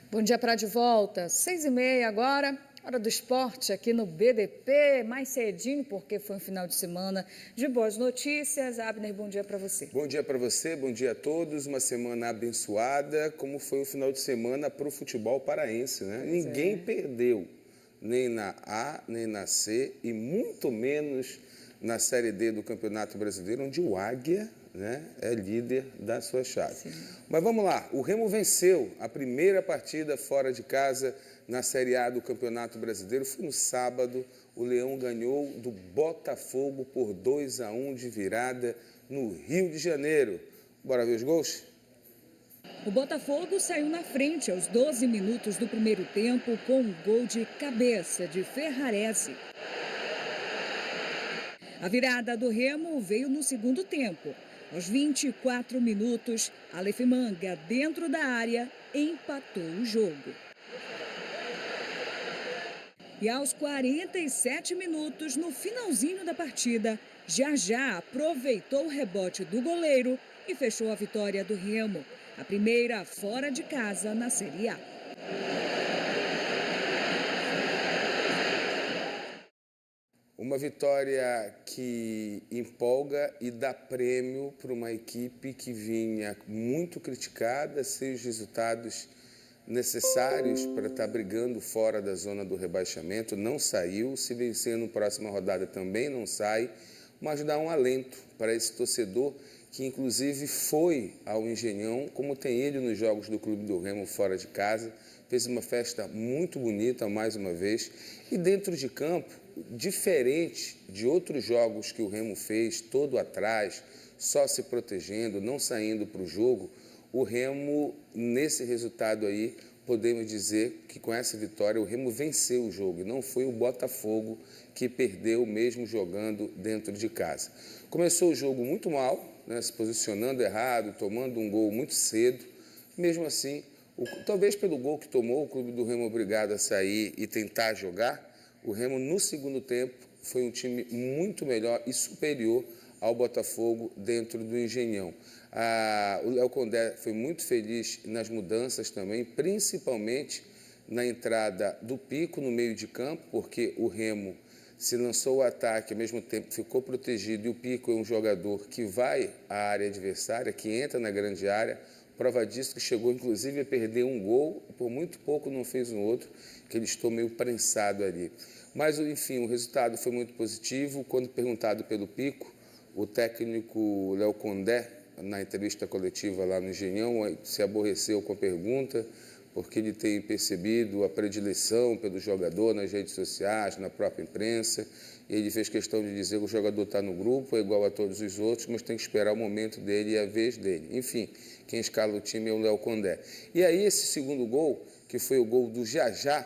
Bom dia para de volta, 6h30 agora, hora do esporte aqui no BDP, mais cedinho porque foi um final de semana de boas notícias. Abner, bom dia para você. Bom dia para você, bom dia a todos, uma semana abençoada, como foi o final de semana para o futebol paraense, né? Ninguém perdeu, nem na A, nem na C e muito menos na Série D do Campeonato Brasileiro, onde o Águia, né, é líder da sua chave. Sim. Mas vamos lá, o Remo venceu a primeira partida fora de casa na Série A do Campeonato Brasileiro. Foi no sábado, o Leão ganhou do Botafogo por 2-1 de virada no Rio de Janeiro. Bora ver os gols? O Botafogo saiu na frente aos 12 minutos do primeiro tempo com um gol de cabeça de Ferrarese. A virada do Remo veio no segundo tempo. Aos 24 minutos, Aleph Manga, dentro da área, empatou o jogo. E aos 47 minutos, no finalzinho da partida, Já aproveitou o rebote do goleiro e fechou a vitória do Remo, a primeira fora de casa na Série A. Uma vitória que empolga e dá prêmio para uma equipe que vinha muito criticada, sem os resultados necessários para estar brigando fora da zona do rebaixamento. Não saiu, se vencer na próxima rodada também não sai, mas dá um alento para esse torcedor que inclusive foi ao Engenhão, como tem ele nos jogos do Clube do Remo fora de casa, fez uma festa muito bonita mais uma vez, e dentro de campo, diferente de outros jogos que o Remo fez, todo atrás, só se protegendo, não saindo para o jogo, o Remo, nesse resultado aí, podemos dizer que com essa vitória o Remo venceu o jogo, e não foi o Botafogo que perdeu mesmo jogando dentro de casa. Começou o jogo muito mal, né, se posicionando errado, tomando um gol muito cedo, mesmo assim, talvez pelo gol que tomou, o Clube do Remo obrigado a sair e tentar jogar, o Remo no segundo tempo foi um time muito melhor e superior ao Botafogo dentro do Engenhão. O Léo Condé foi muito feliz nas mudanças também, principalmente na entrada do Pico no meio de campo, porque o Remo se lançou o ataque, ao mesmo tempo ficou protegido, e o Pico é um jogador que vai à área adversária, que entra na grande área. Prova disso que chegou inclusive a perder um gol, por muito pouco não fez um outro, que ele estou meio prensado ali. Mas, enfim, o resultado foi muito positivo. Quando perguntado pelo Pico, o técnico Léo Condé, na entrevista coletiva lá no Engenhão, se aborreceu com a pergunta, porque ele tem percebido a predileção pelo jogador nas redes sociais, na própria imprensa. E ele fez questão de dizer que o jogador está no grupo, é igual a todos os outros, mas tem que esperar o momento dele e a vez dele. Enfim, quem escala o time é o Léo Condé. E aí esse segundo gol, que foi o gol do Já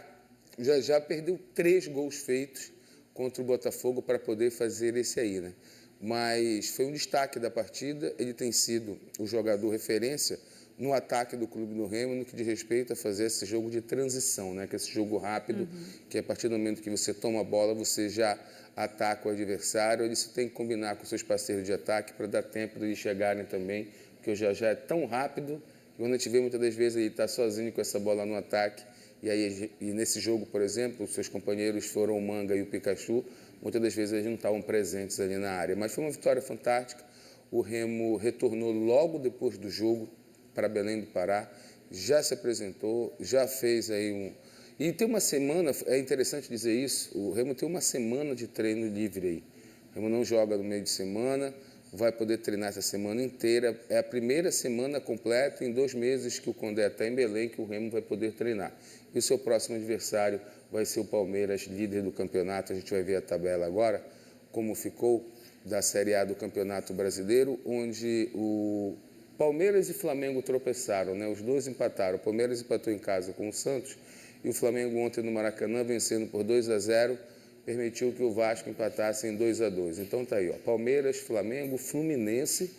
perdeu 3 gols feitos contra o Botafogo para poder fazer esse aí, né? Mas foi um destaque da partida, ele tem sido o jogador referência no ataque do Clube do Remo, no que diz respeito a fazer esse jogo de transição, né? Que é esse jogo rápido, que a partir do momento que você toma a bola, você já ataca o adversário, ele se tem que combinar com seus parceiros de ataque para dar tempo de eles chegarem também, porque o Já é tão rápido que quando a gente vê muitas das vezes ele está sozinho com essa bola no ataque, e nesse jogo, por exemplo, os seus companheiros foram o Manga e o Pikachu, muitas das vezes eles não estavam presentes ali na área. Mas foi uma vitória fantástica. O Remo retornou logo depois do jogo para Belém do Pará, já se apresentou, já fez aí um... E tem uma semana, é interessante dizer isso, o Remo tem uma semana de treino livre aí. O Remo não joga no meio de semana, vai poder treinar essa semana inteira. É a primeira semana completa em 2 meses que o Condé está em Belém, que o Remo vai poder treinar. E o seu próximo adversário vai ser o Palmeiras, líder do campeonato. A gente vai ver a tabela agora, como ficou da Série A do Campeonato Brasileiro, onde o Palmeiras e Flamengo tropeçaram, né? Os dois empataram. O Palmeiras empatou em casa com o Santos e o Flamengo ontem no Maracanã, vencendo por 2-0, permitiu que o Vasco empatasse em 2-2. Então tá aí, ó, Palmeiras, Flamengo, Fluminense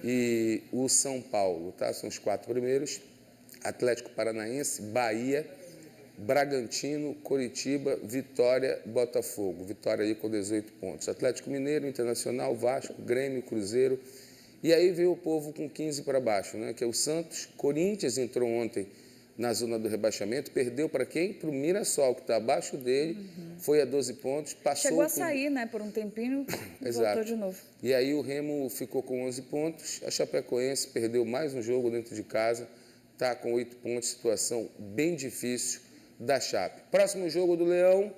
e o São Paulo, tá? São os 4 primeiros. Atlético Paranaense, Bahia, Bragantino, Coritiba, Vitória, Botafogo. Vitória aí com 18 pontos. Atlético Mineiro, Internacional, Vasco, Grêmio, Cruzeiro. E aí veio o povo com 15 para baixo, né? Que é o Santos. Corinthians entrou ontem na zona do rebaixamento, perdeu para quem? Para o Mirassol, que está abaixo dele, foi a 12 pontos, passou... Chegou a sair, né, por um tempinho e voltou de novo. E aí o Remo ficou com 11 pontos, a Chapecoense perdeu mais um jogo dentro de casa, está com 8 pontos, situação bem difícil da Chape. Próximo jogo do Leão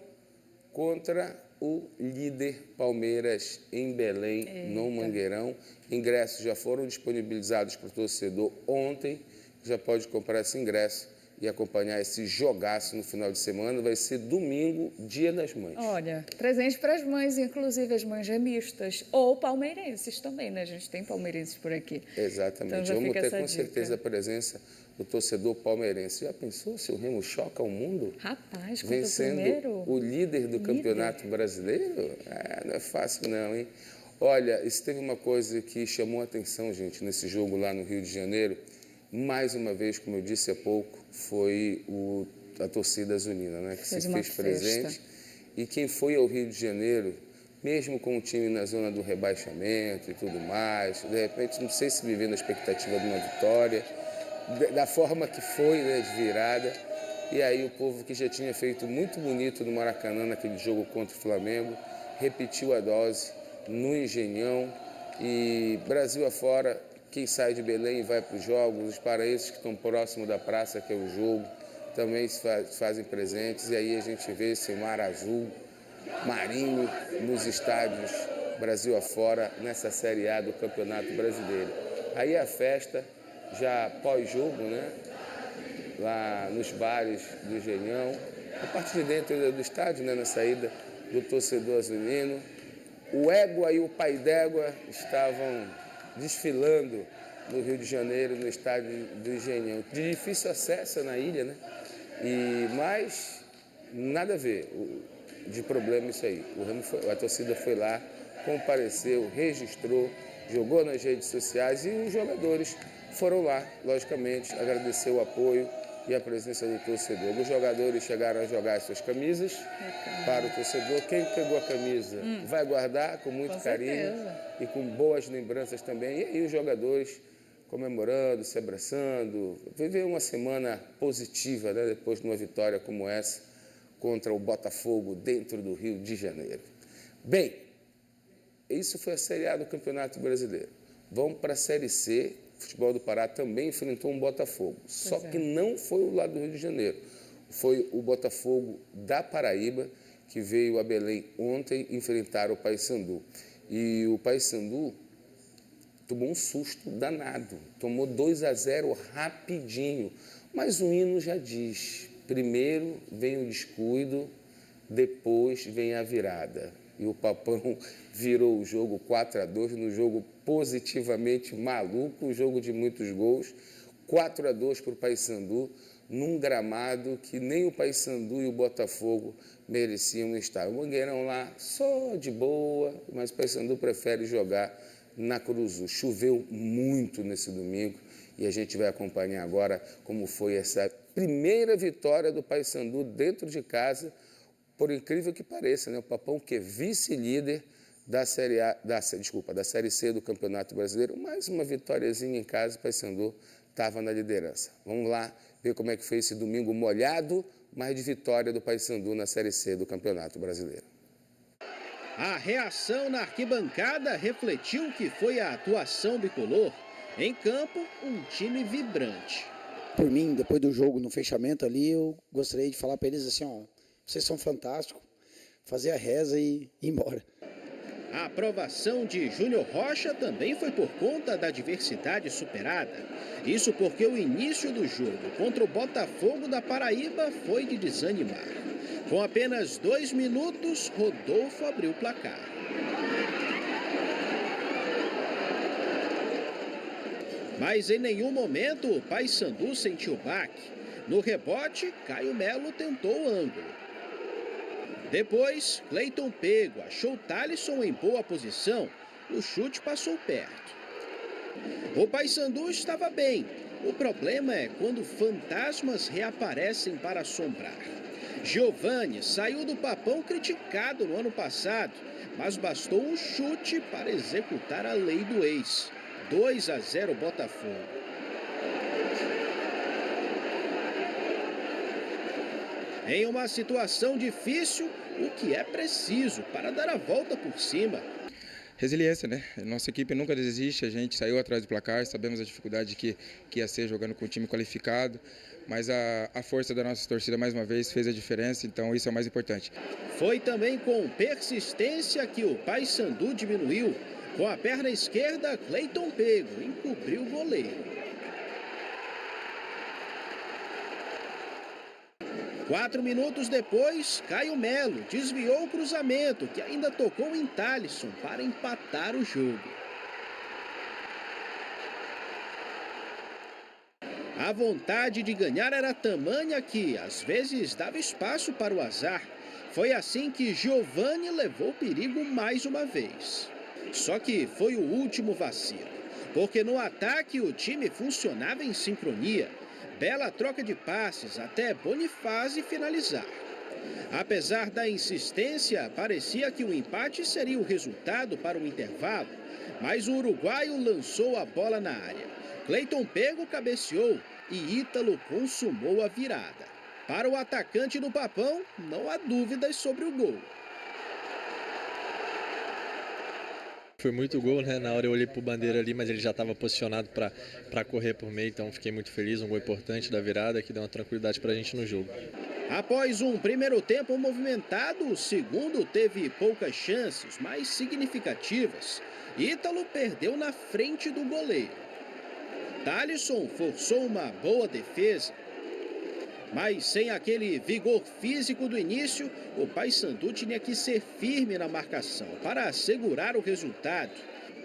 contra o líder Palmeiras em Belém, no Mangueirão. Ingressos já foram disponibilizados para o torcedor ontem, já pode comprar esse ingresso e acompanhar esse jogaço no final de semana. Vai ser domingo, Dia das Mães. Olha, presente para as mães, inclusive as mães remistas, ou palmeirenses também, né? A gente tem palmeirenses por aqui. Exatamente. Então, vamos ter com dica. certeza a presença do torcedor palmeirense. Já pensou se o Remo choca o mundo? Rapaz, vencendo o líder do Campeonato Brasileiro? Não é fácil não, hein? Olha, isso teve uma coisa que chamou a atenção, gente, nesse jogo lá no Rio de Janeiro. Mais uma vez, como eu disse há pouco, foi a torcida azulina, né, que se fez presente. E quem foi ao Rio de Janeiro, mesmo com o time na zona do rebaixamento e tudo mais, de repente, não sei se vivendo a expectativa de uma vitória, da forma que foi, né, de virada. E aí o povo que já tinha feito muito bonito no Maracanã, naquele jogo contra o Flamengo, repetiu a dose no Engenhão. E Brasil afora, quem sai de Belém vai para os jogos, os paraenses que estão próximos da praça, que é o jogo, também se fazem presentes. E aí a gente vê esse mar azul, marinho, nos estádios Brasil afora, nessa Série A do Campeonato Brasileiro. Aí a festa, já pós-jogo, né? Lá nos bares do Engenhão, a partir de dentro do estádio, né? Na saída do torcedor azulino. O Égua e o Pai d'Égua estavam desfilando no Rio de Janeiro, no estádio do Engenhão. De difícil acesso na ilha, né? Mas nada a ver de problema isso aí. A torcida foi lá, compareceu, registrou, jogou nas redes sociais e os jogadores foram lá, logicamente, agradecer o apoio e a presença do torcedor. Os jogadores chegaram a jogar as suas camisas para o torcedor. Quem pegou a camisa vai guardar com muito carinho e com boas lembranças também. E aí os jogadores comemorando, se abraçando, viver uma semana positiva, né, depois de uma vitória como essa contra o Botafogo dentro do Rio de Janeiro. Bem, isso foi a Série A do Campeonato Brasileiro. Vamos para a Série C. O futebol do Pará também enfrentou um Botafogo, só que não foi o lado do Rio de Janeiro. Foi o Botafogo da Paraíba, que veio a Belém ontem enfrentar o Paysandu. E o Paysandu tomou um susto danado, tomou 2-0 rapidinho. Mas o hino já diz, primeiro vem o descuido, depois vem a virada. E o Papão virou o jogo 4-2, no jogo positivamente maluco, um jogo de muitos gols, 4-2 para o Paysandu, num gramado que nem o Paysandu e o Botafogo mereciam estar. O Mangueirão lá só de boa, mas o Paysandu prefere jogar na Curuzu. Choveu muito nesse domingo e a gente vai acompanhar agora como foi essa primeira vitória do Paysandu dentro de casa. Por incrível que pareça, né? O Papão, que é vice-líder da Série C do Campeonato Brasileiro, mais uma vitóriazinha em casa, o Paysandu estava na liderança. Vamos lá ver como é que foi esse domingo molhado, mas de vitória do Paysandu na Série C do Campeonato Brasileiro. A reação na arquibancada refletiu que foi a atuação bicolor. Em campo, um time vibrante. Por mim, depois do jogo, no fechamento ali, eu gostaria de falar para eles assim, ó, vocês são fantásticos, fazer a reza e ir embora. A aprovação de Júnior Rocha também foi por conta da diversidade superada. Isso porque o início do jogo contra o Botafogo da Paraíba foi de desanimar. Com apenas 2 minutos, Rodolfo abriu o placar. Mas em nenhum momento o Paysandu sentiu baque. No rebote, Caio Melo tentou o ângulo. Depois, Cleiton Pego achou Thalisson em boa posição. O chute passou perto. O Paysandu estava bem. O problema é quando fantasmas reaparecem para assombrar. Giovani saiu do Papão criticado no ano passado, mas bastou um chute para executar a lei do ex. 2-0 Botafogo. em uma situação difícil, o que é preciso para dar a volta por cima. Resiliência, né? Nossa equipe nunca desiste, a gente saiu atrás do placar, sabemos a dificuldade que ia ser jogando com um time qualificado, mas a força da nossa torcida mais uma vez fez a diferença, então isso é o mais importante. Foi também com persistência que o Paysandu diminuiu. Com a perna esquerda, Cleiton Pego encobriu o goleiro. 4 minutos depois, Caio Melo desviou o cruzamento, que ainda tocou em Thalisson para empatar o jogo. A vontade de ganhar era tamanha que, às vezes, dava espaço para o azar. Foi assim que Giovani levou perigo mais uma vez. Só que foi o último vacilo, porque no ataque o time funcionava em sincronia. Bela troca de passes até Bonifácio finalizar. Apesar da insistência, parecia que o empate seria o resultado para o intervalo, mas o uruguaio lançou a bola na área. Cleiton Pego cabeceou e Ítalo consumou a virada. Para o atacante do Papão, não há dúvidas sobre o gol. Foi muito gol, né? Na hora eu olhei pro Bandeira ali, mas ele já estava posicionado para correr por meio, então fiquei muito feliz. Um gol importante da virada que deu uma tranquilidade para a gente no jogo. Após um primeiro tempo movimentado, o segundo teve poucas chances, mas significativas. Ítalo perdeu na frente do goleiro. Thalisson forçou uma boa defesa, mas sem aquele vigor físico do início, o Paysandu tinha que ser firme na marcação para assegurar o resultado.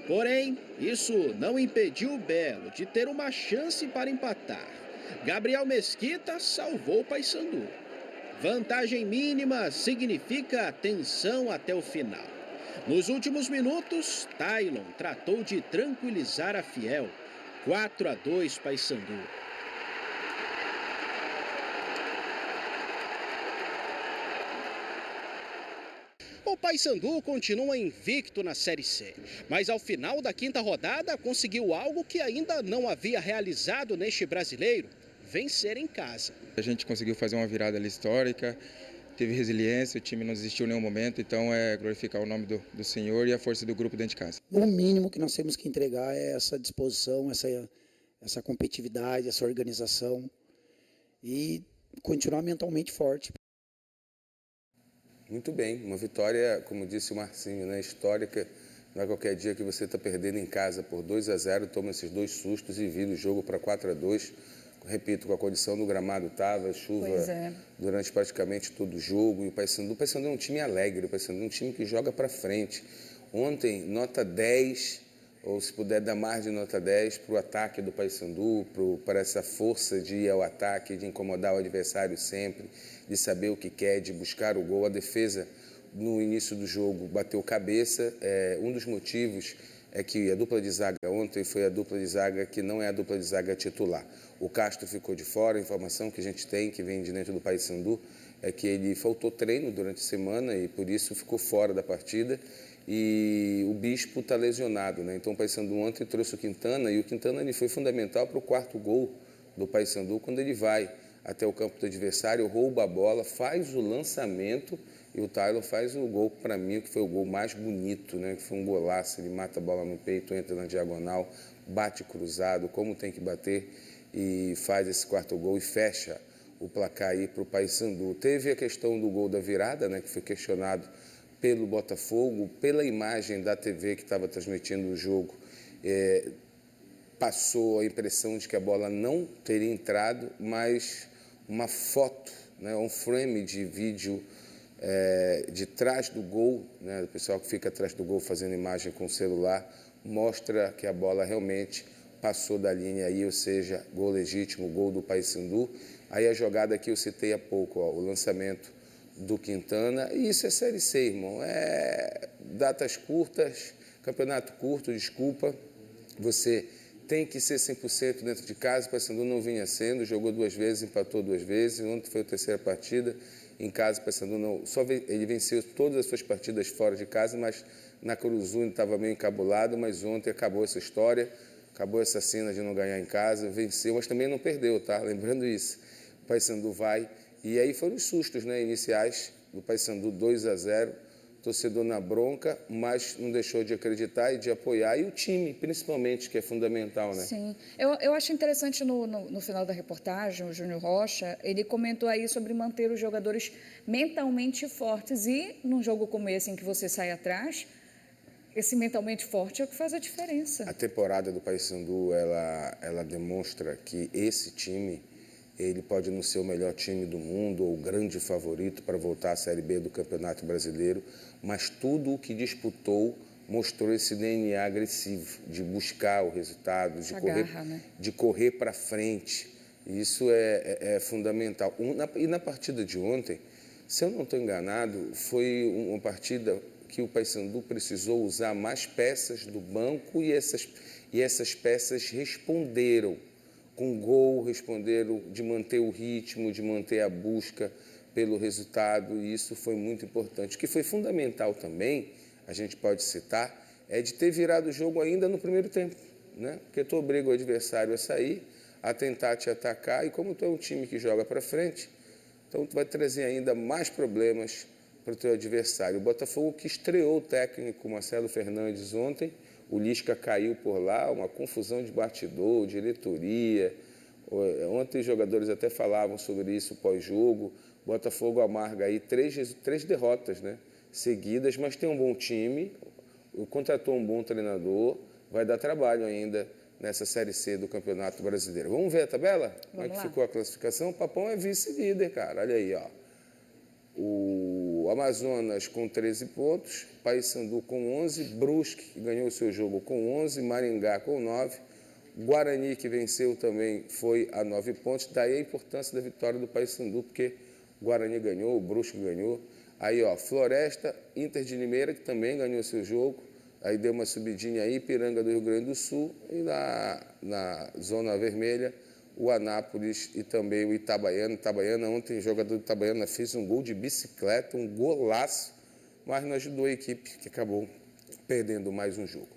Porém, isso não impediu o Belo de ter uma chance para empatar. Gabriel Mesquita salvou o Paysandu. Vantagem mínima significa tensão até o final. Nos últimos minutos, Tailon tratou de tranquilizar a Fiel. 4-2 Paysandu. O Paysandu continua invicto na Série C, mas ao final da quinta rodada conseguiu algo que ainda não havia realizado neste brasileiro: vencer em casa. A gente conseguiu fazer uma virada ali histórica, teve resiliência, o time não desistiu em nenhum momento, então é glorificar o nome do Senhor e a força do grupo dentro de casa. O mínimo que nós temos que entregar é essa disposição, essa competitividade, essa organização e continuar mentalmente forte. Muito bem, uma vitória, como disse o Marcinho, né, histórica. Não é qualquer dia que você está perdendo em casa por 2-0, toma esses 2 sustos e vira o jogo para 4-2. Repito, com a condição do gramado estava, chuva durante praticamente todo o jogo. E o Paysandu é um time alegre, o Paysandu é um time que joga para frente. Ontem, nota 10, ou se puder dar mais de nota 10 para o ataque do Paysandu, para essa força de ir ao ataque, de incomodar o adversário sempre, de saber o que quer, de buscar o gol. A defesa, no início do jogo, bateu cabeça. Um dos motivos é que a dupla de zaga ontem foi a dupla de zaga que não é a dupla de zaga titular. O Castro ficou de fora. A informação que a gente tem, que vem de dentro do Paysandu, é que ele faltou treino durante a semana e por isso ficou fora da partida. E o Bispo está lesionado, né? Então o Paysandu ontem trouxe o Quintana e o Quintana ele foi fundamental para o 4º gol do Paysandu, quando ele vai até o campo do adversário, rouba a bola, faz o lançamento e o Tailon faz o gol, para mim, que foi o gol mais bonito, né? Que foi um golaço. Ele mata a bola no peito, entra na diagonal, bate cruzado, como tem que bater, e faz esse 4º gol e fecha o placar aí para o Paysandu. Teve a questão do gol da virada, né? Que foi questionado pelo Botafogo, pela imagem da TV que estava transmitindo o jogo. Passou a impressão de que a bola não teria entrado, mas uma foto, né, um frame de vídeo de trás do gol, né, o pessoal que fica atrás do gol fazendo imagem com o celular, mostra que a bola realmente passou da linha aí, ou seja, gol legítimo, gol do Paysandu. Aí a jogada que eu citei há pouco, ó, o lançamento do Quintana, e isso é Série C, irmão, datas curtas, campeonato curto, desculpa, você tem que ser 100% dentro de casa. O Paysandu não vinha sendo, jogou 2 vezes, empatou 2 vezes, ontem foi a 3ª partida em casa. O Paysandu não, ele venceu todas as suas partidas fora de casa, mas na Cruzul estava meio encabulado, mas ontem acabou essa história, acabou essa cena de não ganhar em casa, venceu, mas também não perdeu, tá? Lembrando isso, o Paysandu vai E aí foram os sustos, né, iniciais do Paysandu 2-0, torcedor na bronca, mas não deixou de acreditar e de apoiar, e o time, principalmente, que é fundamental, né? Sim. Eu acho interessante no final da reportagem, o Júnior Rocha, ele comentou aí sobre manter os jogadores mentalmente fortes, e num jogo como esse, em que você sai atrás, esse mentalmente forte é o que faz a diferença. A temporada do Paysandu, ela demonstra que esse time, ele pode não ser o melhor time do mundo ou o grande favorito para voltar à Série B do Campeonato Brasileiro, mas tudo o que disputou mostrou esse DNA agressivo, de buscar o resultado, de correr para frente. Isso é fundamental. E na partida de ontem, se eu não estou enganado, foi uma partida que o Paysandu precisou usar mais peças do banco, e essas peças responderam com gol, responderam de manter o ritmo, de manter a busca pelo resultado, e isso foi muito importante. O que foi fundamental também, a gente pode citar, é de ter virado o jogo ainda no primeiro tempo, né? Porque tu obriga o adversário a sair, a tentar te atacar, e como tu é um time que joga para frente, então tu vai trazer ainda mais problemas para o teu adversário. O Botafogo, que estreou o técnico Marcelo Fernandes ontem, o Lisca caiu por lá, uma confusão de bastidor, diretoria. Ontem os jogadores até falavam sobre isso pós-jogo. O Botafogo amarga aí três derrotas, né, seguidas, mas tem um bom time, contratou um bom treinador, vai dar trabalho ainda nessa Série C do Campeonato Brasileiro. Vamos ver a tabela? Como é que ficou a classificação? O Papão é vice-líder, cara. Olha aí, ó. O Amazonas com 13 pontos, Paysandu com 11, Brusque, que ganhou o seu jogo, com 11, Maringá com 9, Guarani, que venceu também, foi a 9 pontos. Daí a importância da vitória do Paysandu, porque o Guarani ganhou, o Brusque ganhou. Aí, ó, Floresta, Inter de Limeira, que também ganhou o seu jogo, aí deu uma subidinha aí, Ipiranga do Rio Grande do Sul, e na Zona Vermelha, o Anápolis e também o Itabaiana. Itabaiana, ontem o jogador do Itabaiana fez um gol de bicicleta, um golaço, mas não ajudou a equipe, que acabou perdendo mais um jogo.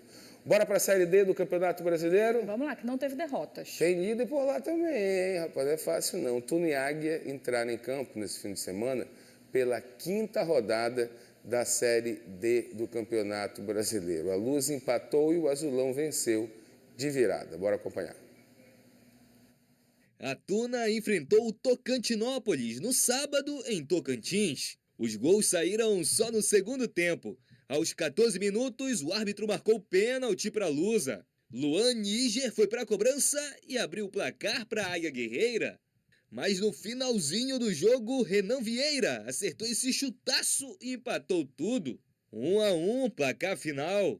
Bora para a Série D do Campeonato Brasileiro? Vamos lá, que não teve derrotas. Tem líder por lá também, hein, rapaz? Não é fácil não. Tuna e Águia entraram em campo nesse fim de semana pela 5ª rodada da Série D do Campeonato Brasileiro. A Luz empatou e o Azulão venceu de virada. Bora acompanhar. A Tuna enfrentou o Tocantinópolis no sábado em Tocantins. Os gols saíram só no segundo tempo. Aos 14 minutos, o árbitro marcou pênalti para a Lusa. Luan Níger foi para a cobrança e abriu o placar para a Águia Guerreira. Mas no finalzinho do jogo, Renan Vieira acertou esse chutaço e empatou tudo. 1-1, placar final.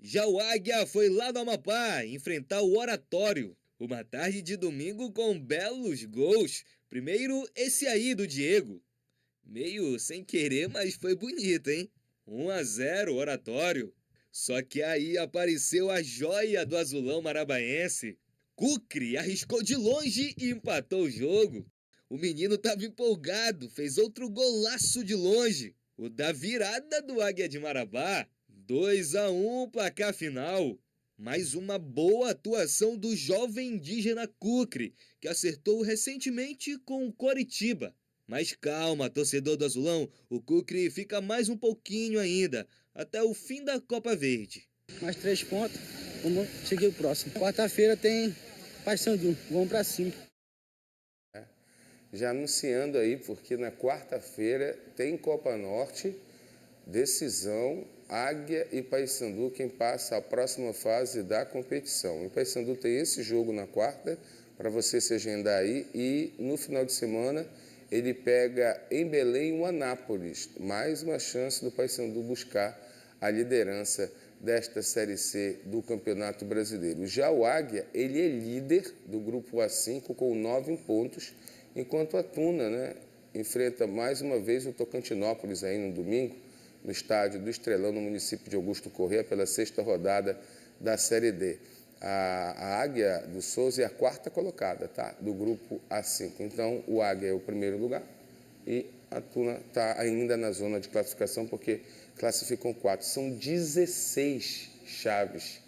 Já o Águia foi lá do Amapá enfrentar o Oratório. Uma tarde de domingo com belos gols. Primeiro, esse aí do Diego. Meio sem querer, mas foi bonito, hein? 1-0, Oratório. Só que aí apareceu a joia do azulão marabaense. Cucri arriscou de longe e empatou o jogo. O menino estava empolgado, fez outro golaço de longe. O da virada do Águia de Marabá. 2-1, placar final. Mais uma boa atuação do jovem indígena Cucri, que acertou recentemente com o Coritiba. Mas calma, torcedor do Azulão, o Cucri fica mais um pouquinho ainda, até o fim da Copa Verde. Mais 3 pontos, vamos seguir o próximo. Quarta-feira tem Paysandu, vamos para cima. Já anunciando aí, porque na quarta-feira tem Copa Norte, decisão, Águia e Paysandu, quem passa a próxima fase da competição. O Paysandu tem esse jogo na quarta, para você se agendar aí, e no final de semana ele pega em Belém o Anápolis. Mais uma chance do Paysandu buscar a liderança desta Série C do Campeonato Brasileiro. Já o Águia, ele é líder do grupo A5 com 9 pontos, enquanto a Tuna, né, enfrenta mais uma vez o Tocantinópolis aí no domingo, no estádio do Estrelão, no município de Augusto Corrêa, pela 6ª rodada da Série D. A Águia do Souza é a 4ª colocada, tá? Do grupo A5. Então, o Águia é o primeiro lugar e a Tuna está ainda na zona de classificação, porque classificam 4. São 16 chaves,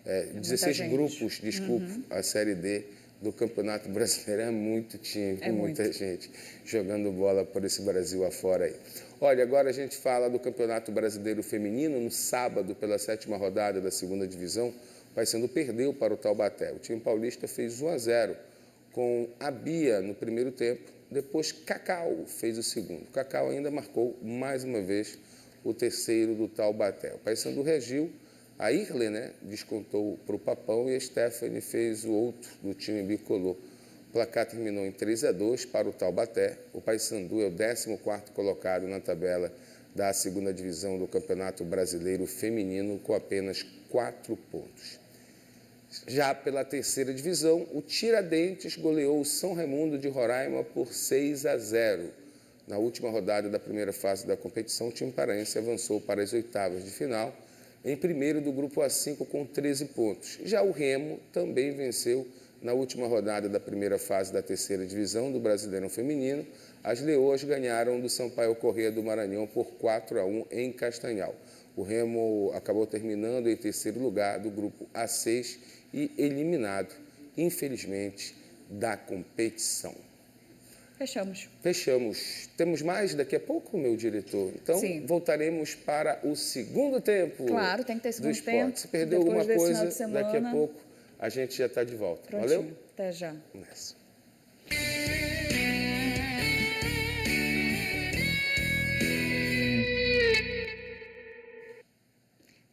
16 grupos, desculpa, a Série D do Campeonato Brasileiro. É muito time, muita gente jogando bola por esse Brasil afora aí. Olha, agora a gente fala do Campeonato Brasileiro Feminino. No sábado, pela 7ª rodada da 2ª divisão, o Paysandu perdeu para o Taubaté. O time paulista fez 1-0 com a Bia no primeiro tempo. Depois, Cacau fez o segundo. Cacau ainda marcou mais uma vez o terceiro do Taubaté. O Paysandu reagiu. A Irle, descontou para o Papão e a Stephanie fez o outro do time bicolor. O placar terminou em 3-2 para o Taubaté. O Paysandu é o 14º colocado na tabela da 2ª divisão do Campeonato Brasileiro Feminino com apenas 4 pontos. Já pela 3ª divisão, o Tiradentes goleou o São Raimundo de Roraima por 6-0. Na última rodada da primeira fase da competição, o time paraense avançou para as oitavas de final, em primeiro do grupo A5 com 13 pontos. Já o Remo também venceu na última rodada da primeira fase da 3ª divisão do Brasileirão Feminino. As Leoas ganharam do Sampaio Corrêa do Maranhão por 4-1 em Castanhal. O Remo acabou terminando em terceiro lugar do grupo A6 e eliminado, infelizmente, da competição. Fechamos. Temos mais daqui a pouco, meu diretor? Então, sim, voltaremos para o segundo tempo. Claro, tem que ter segundo tempo. Se perdeu alguma coisa, daqui a pouco a gente já está de volta. Prontinho. Valeu? Até já. Nessa.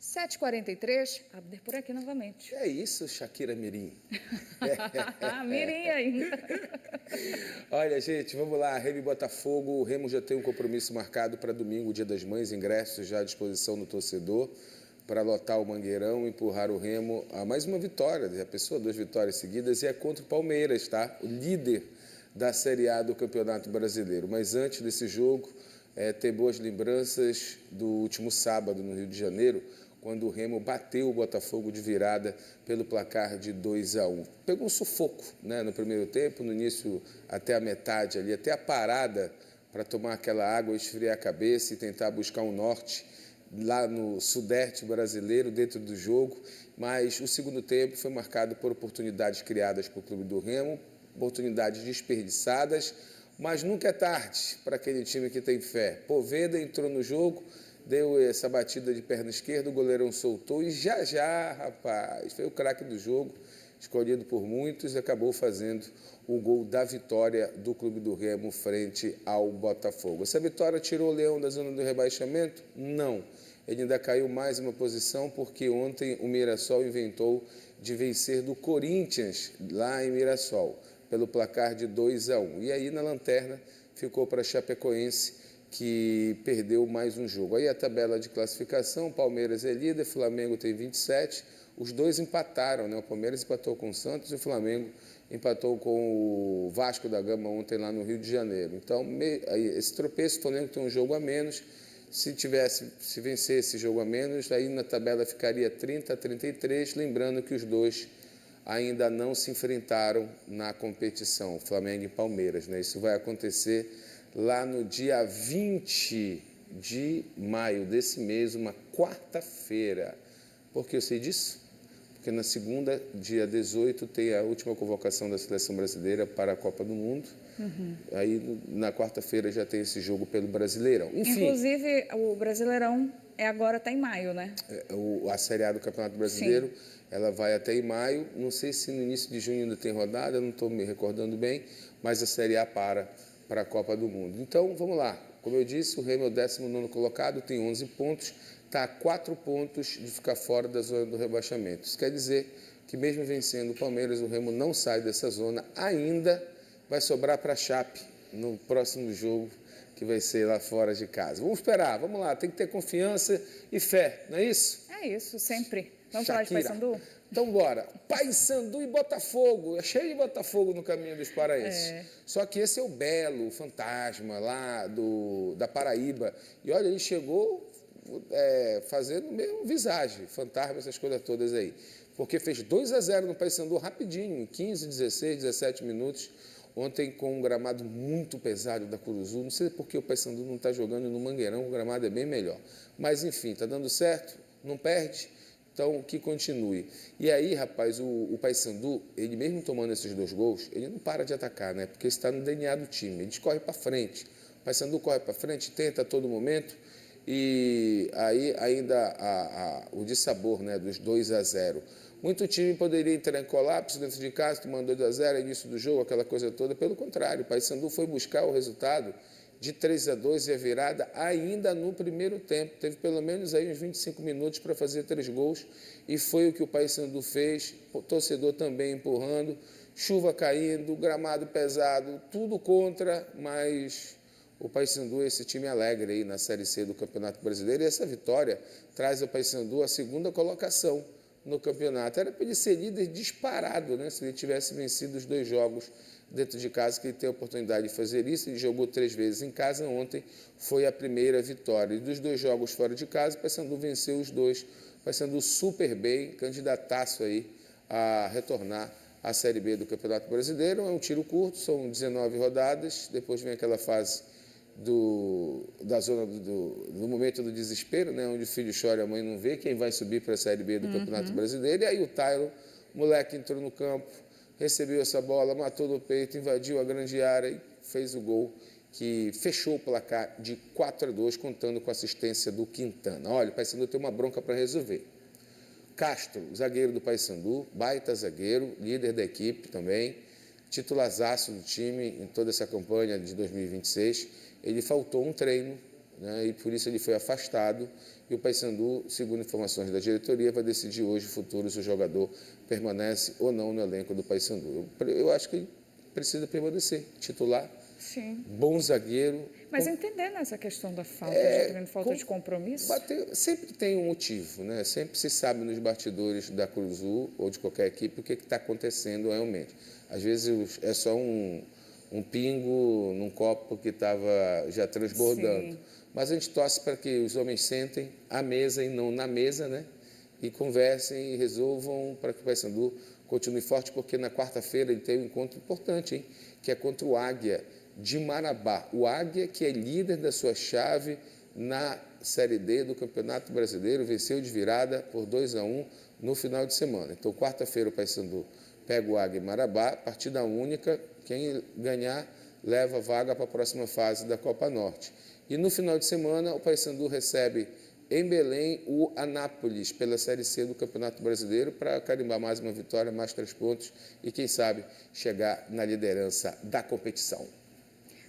7h43, Abner por aqui novamente. É isso, Shakira Mirim. Mirim ainda. Olha, gente, vamos lá. Remo e Botafogo. O Remo já tem um compromisso marcado para domingo, Dia das Mães. Ingressos já à disposição do torcedor para lotar o Mangueirão, empurrar o Remo a mais uma vitória. Já pensou? 2 vitórias seguidas e é contra o Palmeiras, tá? O líder da Série A do Campeonato Brasileiro. Mas antes desse jogo, ter boas lembranças do último sábado no Rio de Janeiro, quando o Remo bateu o Botafogo de virada pelo placar de 2-1. Pegou um sufoco, no primeiro tempo, no início até a metade ali, até a parada para tomar aquela água, esfriar a cabeça e tentar buscar um norte lá no sudeste brasileiro dentro do jogo. Mas o segundo tempo foi marcado por oportunidades criadas para o clube do Remo, oportunidades desperdiçadas, mas nunca é tarde para aquele time que tem fé. Poveda entrou no jogo, deu essa batida de perna esquerda, o goleirão soltou e já, rapaz, foi o craque do jogo, escolhido por muitos e acabou fazendo o gol da vitória do clube do Remo frente ao Botafogo. Essa vitória tirou o Leão da zona do rebaixamento? Não. Ele ainda caiu mais uma posição porque ontem o Mirassol inventou de vencer do Corinthians lá em Mirassol, pelo placar de 2-1. E aí na lanterna ficou para a Chapecoense, que perdeu mais um jogo. Aí a tabela de classificação, Palmeiras é líder, Flamengo tem 27, os dois empataram, O Palmeiras empatou com o Santos e o Flamengo empatou com o Vasco da Gama ontem lá no Rio de Janeiro. Então, esse tropeço, o Flamengo tem um jogo a menos, se vencer esse jogo a menos, aí na tabela ficaria 30-33, lembrando que os dois ainda não se enfrentaram na competição, Flamengo e Palmeiras, Isso vai acontecer lá no dia 20 de maio desse mês, uma quarta-feira. Por que eu sei disso? Porque na segunda, dia 18, tem a última convocação da Seleção Brasileira para a Copa do Mundo. Aí, na quarta-feira, já tem esse jogo pelo Brasileirão. Enfim, inclusive, o Brasileirão agora está em maio, A Série A do Campeonato Brasileiro, sim, ela vai até em maio. Não sei se no início de junho ainda tem rodada, não estou me recordando bem, mas a Série A para a Copa do Mundo. Então, vamos lá. Como eu disse, o Remo é o 19º colocado, tem 11 pontos, está a 4 pontos de ficar fora da zona do rebaixamento. Isso quer dizer que mesmo vencendo o Palmeiras, o Remo não sai dessa zona, ainda vai sobrar para a Chape no próximo jogo, que vai ser lá fora de casa. Vamos esperar, vamos lá, tem que ter confiança e fé, não é isso? É isso, sempre. Vamos Shakira. Falar de Paysandu? Então, bora. Paysandu e Botafogo. É cheio de Botafogo no caminho dos paraenses. Só que esse é o Belo, o fantasma lá da Paraíba. E olha, ele chegou fazendo mesmo visagem, fantasma, essas coisas todas aí. Porque fez 2-0 no Paysandu rapidinho, em 15, 16, 17 minutos. Ontem com um gramado muito pesado da Curuzu. Não sei por que o Paysandu não está jogando no Mangueirão, o gramado é bem melhor. Mas, enfim, está dando certo, não perde. Então, que continue. E aí, rapaz, o Paysandu, ele mesmo tomando esses 2 gols, ele não para de atacar, né? Porque está no DNA do time, eles correm para frente. O Paysandu corre para frente, tenta a todo momento, e aí ainda o dissabor, né, dos 2-0. Muito time poderia entrar em colapso dentro de casa, tomando 2-0, início do jogo, aquela coisa toda. Pelo contrário, o Paysandu foi buscar o resultado de 3-2 e a virada ainda no primeiro tempo. Teve pelo menos aí uns 25 minutos para fazer 3 gols e foi o que o Paysandu fez. O torcedor também empurrando, chuva caindo, gramado pesado, tudo contra, mas o Paysandu é esse time alegre aí na Série C do Campeonato Brasileiro e essa vitória traz ao Paysandu a 2ª colocação no campeonato. Era para ele ser líder disparado, né? Se ele tivesse vencido os 2 jogos dentro de casa, que ele tem a oportunidade de fazer isso. Ele jogou 3 vezes em casa, ontem foi a primeira vitória. E dos 2 jogos fora de casa, o Paysandu venceu os 2. O Paysandu super bem, candidataço aí a retornar à Série B do Campeonato Brasileiro. É um tiro curto, são 19 rodadas, depois vem aquela fase da zona do momento do desespero, né, onde o filho chora e a mãe não vê, quem vai subir para a Série B do Campeonato Brasileiro. E aí o Taylor, moleque, entrou no campo, recebeu essa bola, matou no peito, invadiu a grande área e fez o gol que fechou o placar de 4-2, contando com a assistência do Quintana. Olha, o Paysandu tem uma bronca para resolver. Castro, zagueiro do Paysandu, baita zagueiro, líder da equipe também, titularzaço do time em toda essa campanha de 2026. Ele faltou um treino, né, e por isso ele foi afastado. E o Paysandu, segundo informações da diretoria, vai decidir hoje o futuro se o jogador permanece ou não no elenco do Paysandu. Eu acho que ele precisa permanecer, titular, Sim. Bom zagueiro. Mas entendendo essa questão da falta, falta de compromisso? Sempre tem um motivo, né? Sempre se sabe nos bastidores da Cruzul ou de qualquer equipe o que está acontecendo realmente. Às vezes é só um pingo num copo que estava já transbordando. Sim. Mas a gente torce para que os homens sentem à mesa e não na mesa, né? E conversem e resolvam para que o Paysandu continue forte, porque na quarta-feira ele tem um encontro importante, hein? Que é contra o Águia de Marabá. O Águia, que é líder da sua chave na Série D do Campeonato Brasileiro, venceu de virada por 2-1 no final de semana. Então, quarta-feira o Paysandu pega o Águia em Marabá, partida única, quem ganhar leva vaga para a próxima fase da Copa Norte. E no final de semana o Paysandu recebe em Belém o Anápolis pela Série C do Campeonato Brasileiro para carimbar mais uma vitória, mais 3 pontos e quem sabe chegar na liderança da competição.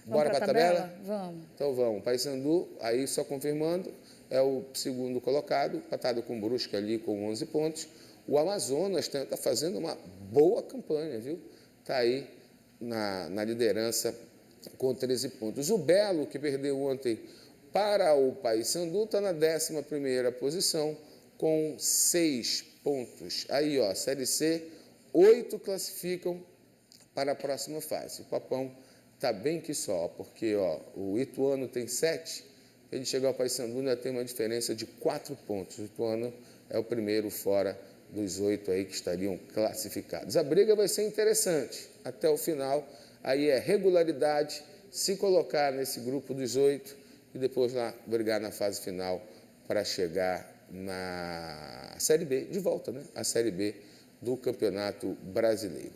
Bora para a tabela? Vamos. Então vamos. Paysandu, aí só confirmando, é o segundo colocado, empatado com o Brusque ali com 11 pontos. O Amazonas está fazendo uma boa campanha, viu? Está aí na liderança com 13 pontos. O Belo, que perdeu ontem para o Paysandu, está na 11ª posição com 6 pontos. Aí, ó, Série C, 8 classificam para a próxima fase. O Papão está bem que só, porque ó, o Ituano tem 7, ele chegar ao Paysandu ainda tem uma diferença de 4 pontos. O Ituano é o primeiro fora dos 8 aí que estariam classificados. A briga vai ser interessante até o final, aí é regularidade, se colocar nesse grupo dos 8 e depois lá brigar na fase final para chegar na Série B, de volta, né? A Série B do Campeonato Brasileiro.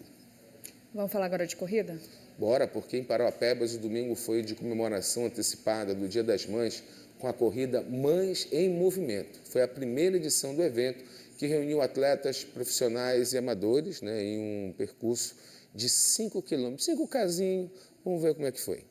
Vamos falar agora de corrida? Bora, porque em Parauapebas o domingo foi de comemoração antecipada do Dia das Mães com a corrida Mães em Movimento. Foi a primeira edição do evento que reuniu atletas profissionais e amadores, né, em um percurso de 5 quilômetros, 5 casinhos. Vamos ver como é que foi.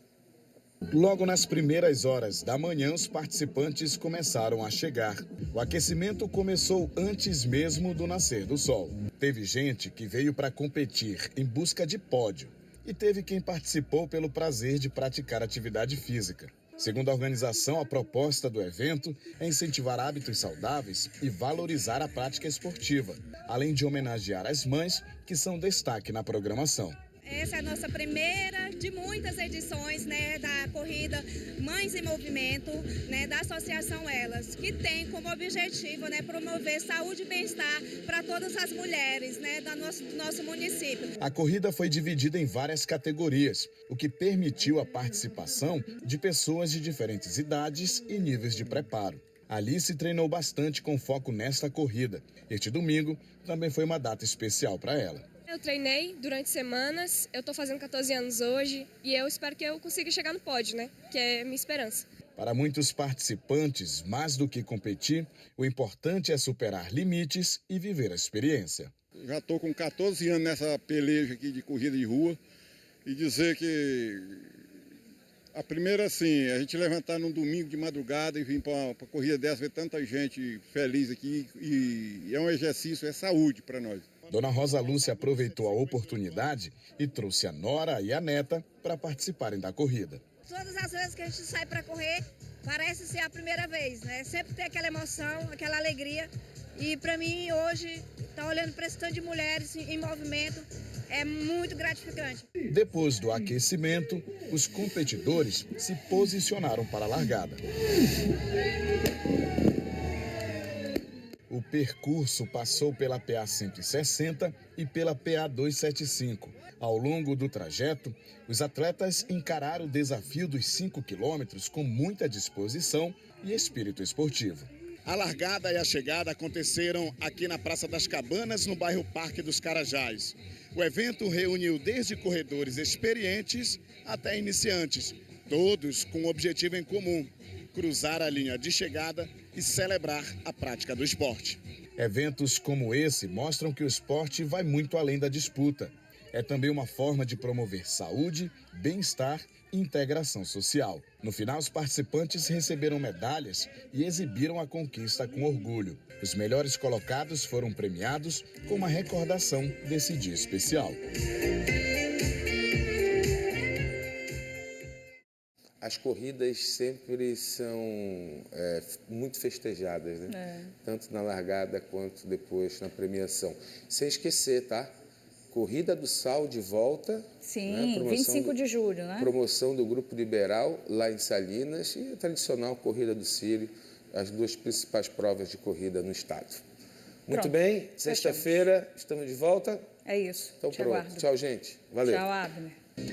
Logo nas primeiras horas da manhã, os participantes começaram a chegar. O aquecimento começou antes mesmo do nascer do sol. Teve gente que veio para competir em busca de pódio e teve quem participou pelo prazer de praticar atividade física. Segundo a organização, a proposta do evento é incentivar hábitos saudáveis e valorizar a prática esportiva, além de homenagear as mães que são destaque na programação. Essa é a nossa primeira de muitas edições, né, da corrida Mães em Movimento, né, da Associação Elas, que tem como objetivo, né, promover saúde e bem-estar para todas as mulheres, né, do nosso município. A corrida foi dividida em várias categorias, o que permitiu a participação de pessoas de diferentes idades e níveis de preparo. Alice treinou bastante com foco nesta corrida. Este domingo também foi uma data especial para ela. Eu treinei durante semanas, eu estou fazendo 14 anos hoje e eu espero que eu consiga chegar no pódio, né? Que é a minha esperança. Para muitos participantes, mais do que competir, o importante é superar limites e viver a experiência. Já estou com 14 anos nessa peleja aqui de corrida de rua e dizer que a primeira, assim, a gente levantar num domingo de madrugada e vir para uma corrida dessa, ver tanta gente feliz aqui e é um exercício, é saúde para nós. Dona Rosa Lúcia aproveitou a oportunidade e trouxe a nora e a neta para participarem da corrida. Todas as vezes que a gente sai para correr, parece ser a primeira vez, né? Sempre tem aquela emoção, aquela alegria. E para mim, hoje, estar olhando para esse tanto de mulheres em movimento é muito gratificante. Depois do aquecimento, os competidores se posicionaram para a largada. O percurso passou pela PA 160 e pela PA 275. Ao longo do trajeto, os atletas encararam o desafio dos 5 quilômetros com muita disposição e espírito esportivo. A largada e a chegada aconteceram aqui na Praça das Cabanas, no bairro Parque dos Carajás. O evento reuniu desde corredores experientes até iniciantes, todos com um objetivo em comum: cruzar a linha de chegada e celebrar a prática do esporte. Eventos como esse mostram que o esporte vai muito além da disputa. É também uma forma de promover saúde, bem-estar e integração social. No final, os participantes receberam medalhas e exibiram a conquista com orgulho. Os melhores colocados foram premiados com uma recordação desse dia especial. As corridas sempre são muito festejadas, né? Tanto na largada quanto depois na premiação. Sem esquecer, tá? Corrida do Sal de volta. Sim, né? 25 de julho, né? Promoção do Grupo Liberal lá em Salinas e a tradicional Corrida do Sírio, as duas principais provas de corrida no estado. Muito bem, sexta-feira estamos de volta. É isso. Então pronto. Tchau, gente. Valeu. Tchau, Abner.